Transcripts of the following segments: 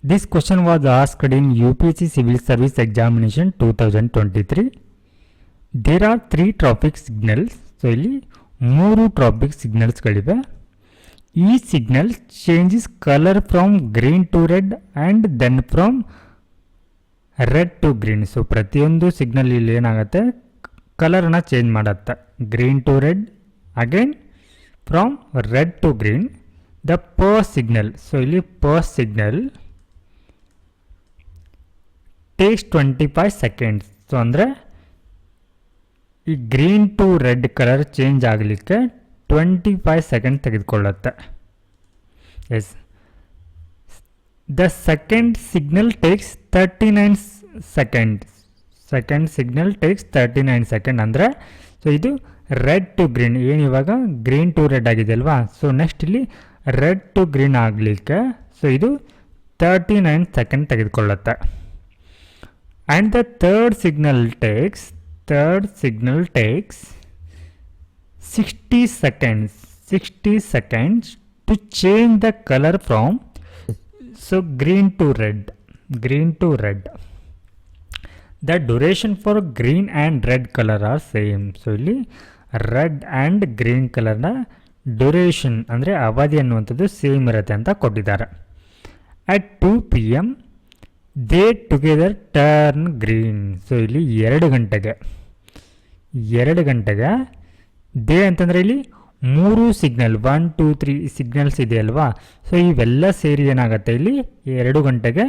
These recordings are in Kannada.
This question was asked in UPSC Civil Service Examination 2023. There are 3 traffic signals. So ಇಲ್ಲಿ 3 traffic signalsಗಳಿವೆ. ಈ signal changes color from green to red and then from red to green. So ಪ್ರತಿಯೊಂದು ಸಿಗ್ನಲ್ ಇಲ್ಲಿ ಏನಾಗುತ್ತೆ, ಕಲರ್ನ ಚೇಂಜ್ ಮಾಡುತ್ತೆ. Green to red, again from red to green. The first signal, so ಇಲ್ಲಿ first signal takes 25 seconds. So ಅಂದರೆ ಈ green to red colour change ಆಗಲಿಕ್ಕೆ 25 ಸೆಕೆಂಡ್ ತೆಗೆದುಕೊಳ್ಳುತ್ತೆ. Yes, the second signal takes 39 second. Second signal takes 39 second ಅಂದರೆ ಸೊ ಇದು ರೆಡ್ ಟು ಗ್ರೀನ್. ಏನು ಇವಾಗ ಗ್ರೀನ್ ಟು ರೆಡ್ ಆಗಿದೆ ಅಲ್ವಾ, ಸೊ ನೆಕ್ಸ್ಟ್ ಇಲ್ಲಿ ರೆಡ್ ಟು ಗ್ರೀನ್ ಆಗಲಿಕ್ಕೆ ಸೊ ಇದು 39 ಸೆಕೆಂಡ್ ತೆಗೆದುಕೊಳ್ಳುತ್ತೆ. And the third signal takes 60 seconds to change the color from so green to red. The duration for green and red color are same. So ಇಲ್ಲಿ ರೆಡ್ ಆ್ಯಂಡ್ ಗ್ರೀನ್ ಕಲರ್ನ ಡ್ಯೂರೇಷನ್ ಅಂದರೆ ಅವಧಿ ಅನ್ನುವಂಥದ್ದು ಸೇಮ್ ಇರುತ್ತೆ ಅಂತ ಕೊಟ್ಟಿದ್ದಾರೆ. At 2 PM they together turn green. So ಇಲ್ಲಿ 2 ಗಂಟೆಗೆ ದೇ ಅಂತಂದರೆ ಇಲ್ಲಿ 3 ಸಿಗ್ನಲ್ 1 2 3 ಸಿಗ್ನಲ್ಸ್ ಇದೆ ಅಲ್ವಾ, ಸೊ ಇವೆಲ್ಲ ಸೇರಿ ಏನಾಗುತ್ತೆ ಇಲ್ಲಿ 2 ಗಂಟೆಗೆ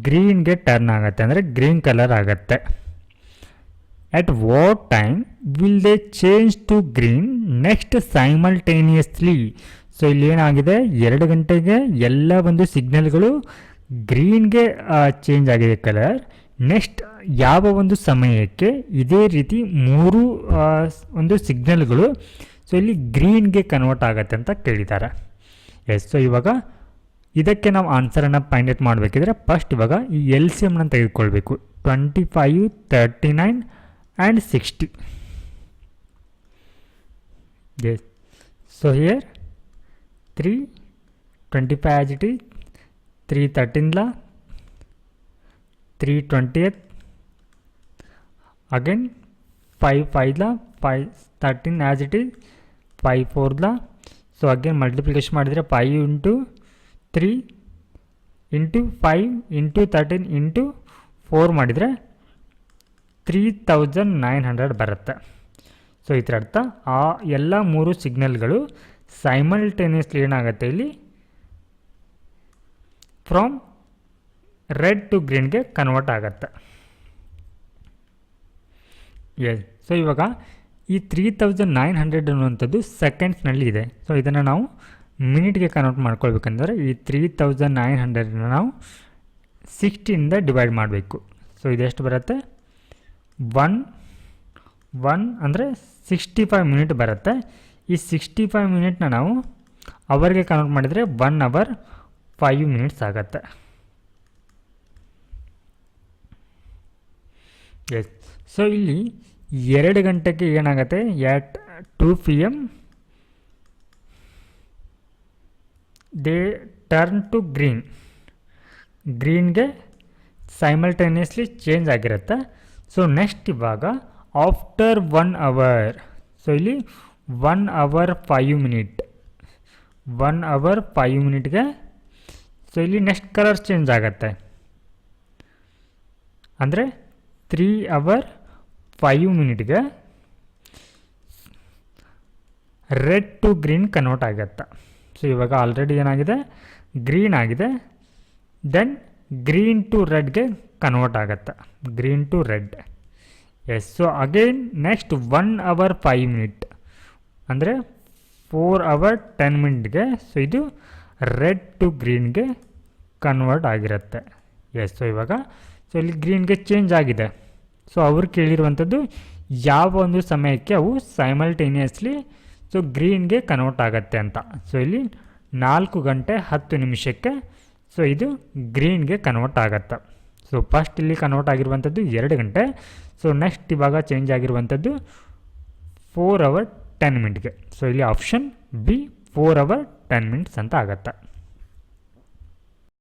ಗ್ರೀನ್ಗೆ ಟರ್ನ್ ಆಗುತ್ತೆ, ಅಂದರೆ ಗ್ರೀನ್ ಕಲರ್ ಆಗುತ್ತೆ. At what time will they change to green next simultaneously. So ಇಲ್ಲಿ ಏನಾಗಿದೆ, 2 ಗಂಟೆಗೆ ಎಲ್ಲ ಒಂದು ಸಿಗ್ನಲ್ಗಳು ಗ್ರೀನ್ಗೆ ಚೇಂಜ್ ಆಗಿದೆ ಕಲರ್. ನೆಕ್ಸ್ಟ್ ಯಾವ ಒಂದು ಸಮಯಕ್ಕೆ ಇದೇ ರೀತಿ 3 ಒಂದು ಸಿಗ್ನಲ್ಗಳು ಸೊ ಇಲ್ಲಿ ಗ್ರೀನ್ಗೆ ಕನ್ವರ್ಟ್ ಆಗುತ್ತೆ ಅಂತ ಕೇಳಿದ್ದಾರೆ. ಎಸ್, ಸೊ ಇವಾಗ ಇದಕ್ಕೆ ನಾವು ಆನ್ಸರನ್ನು ಫೈಂಡ್ ಔಟ್ ಮಾಡಬೇಕಿದ್ರೆ ಫಸ್ಟ್ ಇವಾಗ ಈ LCM ತೆಗೆದುಕೊಳ್ಬೇಕು. 25, 39 and 60. Yes, so here 3 25 as it is, 3 13 la, 3 20th, again 5 5 la, 5 13 as it is, 5 4 la. So again multiplication ಮಾಡಿದರೆ 5 into 3 into 5 into 13 into 4 ಮಾಡಿದರೆ 3900 ಬರುತ್ತೆ. ಸೊ ಇದರ ಅರ್ಥ ಆ ಎಲ್ಲ 3 ಸಿಗ್ನಲ್ಗಳು ಸೈಮಲ್ಟೇನಿಯಸ್ಲಿ ಏನಾಗುತ್ತೆ ಇಲ್ಲಿ ಫ್ರಮ್ ರೆಡ್ ಟು ಗ್ರೀನ್ಗೆ ಕನ್ವರ್ಟ್ ಆಗುತ್ತೆ. ಎಸ್, ಸೊ ಇವಾಗ ಈ 3900 ಅನ್ನುವಂಥದ್ದು ಸೆಕೆಂಡ್ಸ್ನಲ್ಲಿ ಇದೆ. ಸೊ ಇದನ್ನು ನಾವು ಮಿನಿಟ್ಗೆ ಕನ್ವರ್ಟ್ ಮಾಡ್ಕೊಳ್ಬೇಕಂದ್ರೆ ಈ 3900 ನಾವು 60ಇಂದ ಡಿವೈಡ್ ಮಾಡಬೇಕು. ಸೊ ಇದೆಷ್ಟು ಬರುತ್ತೆ, 1 ಅಂದರೆ 65 ಮಿನಿಟ್ ಬರುತ್ತೆ. ಈ 65 ಮಿನಿಟ್ನ ನಾವು ಅವರ್ಗೆ ಕನ್ವರ್ಟ್ ಮಾಡಿದರೆ 1 hour 5 minutes ಆಗುತ್ತೆ. ಎಸ್, ಸೊ ಇಲ್ಲಿ 2 ಗಂಟೆಗೆ ಏನಾಗುತ್ತೆ, at 2 PM they turn to ಗ್ರೀನ್ಗೆ ಸೈಮಲ್ಟೇನಿಯಸ್ಲಿ ಚೇಂಜ್ ಆಗಿರುತ್ತೆ. ಸೊ ನೆಕ್ಸ್ಟ್ ಇವಾಗ ಆಫ್ಟರ್ 1 hour, ಸೊ ಇಲ್ಲಿ 1 hour 5 ಮಿನಿಟ್ಗೆ ಸೊ ಇಲ್ಲಿ ನೆಕ್ಸ್ಟ್ ಕಲರ್ ಚೇಂಜ್ ಆಗುತ್ತೆ, ಅಂದರೆ 3 hour 5 ಮಿನಿಟ್ಗೆ ರೆಡ್ ಟು ಗ್ರೀನ್ ಕನ್ವರ್ಟ್ ಆಗುತ್ತೆ. ಸೊ ಇವಾಗ ಆಲ್ರೆಡಿ ಏನಾಗಿದೆ, ಗ್ರೀನ್ ಆಗಿದೆ, ದೆನ್ ಗ್ರೀನ್ ಟು ರೆಡ್ಗೆ ಕನ್ವರ್ಟ್ ಆಗುತ್ತೆ, green to red. Yes, so again next 1 hour 5 minute ಅಂದರೆ 4 hour 10 minute ಸೊ ಇದು ರೆಡ್ ಟು ಗ್ರೀನ್ಗೆ ಕನ್ವರ್ಟ್ ಆಗಿರುತ್ತೆ. ಎಸ್, ಸೊ ಇವಾಗ ಸೊ ಇಲ್ಲಿ ಗ್ರೀನ್ಗೆ ಚೇಂಜ್ ಆಗಿದೆ. ಸೊ ಅವ್ರು ಕೇಳಿರುವಂಥದ್ದು ಯಾವ ಒಂದು ಸಮಯಕ್ಕೆ ಅವು ಸೈಮಲ್ಟೇನಿಯಸ್ಲಿ ಸೊ ಗ್ರೀನ್ಗೆ ಕನ್ವರ್ಟ್ ಆಗುತ್ತೆ ಅಂತ. ಸೊ ಇಲ್ಲಿ 4 ಗಂಟೆ 10 ನಿಮಿಷಕ್ಕೆ ಸೊ ಇದು ಗ್ರೀನ್ಗೆ ಕನ್ವರ್ಟ್ ಆಗುತ್ತೆ. ಸೊ ಫಸ್ಟ್ ಇಲ್ಲಿ ಕನ್ವರ್ಟ್ ಆಗಿರುವಂಥದ್ದು 2 ಗಂಟೆ. ಸೊ ನೆಕ್ಸ್ಟ್ ಇವಾಗ ಚೇಂಜ್ ಆಗಿರುವಂಥದ್ದು 4 hour 10 minute. ಸೊ ಇಲ್ಲಿ ಆಪ್ಷನ್ ಬಿ 4 hour 10 minutes ಅಂತ ಆಗುತ್ತೆ.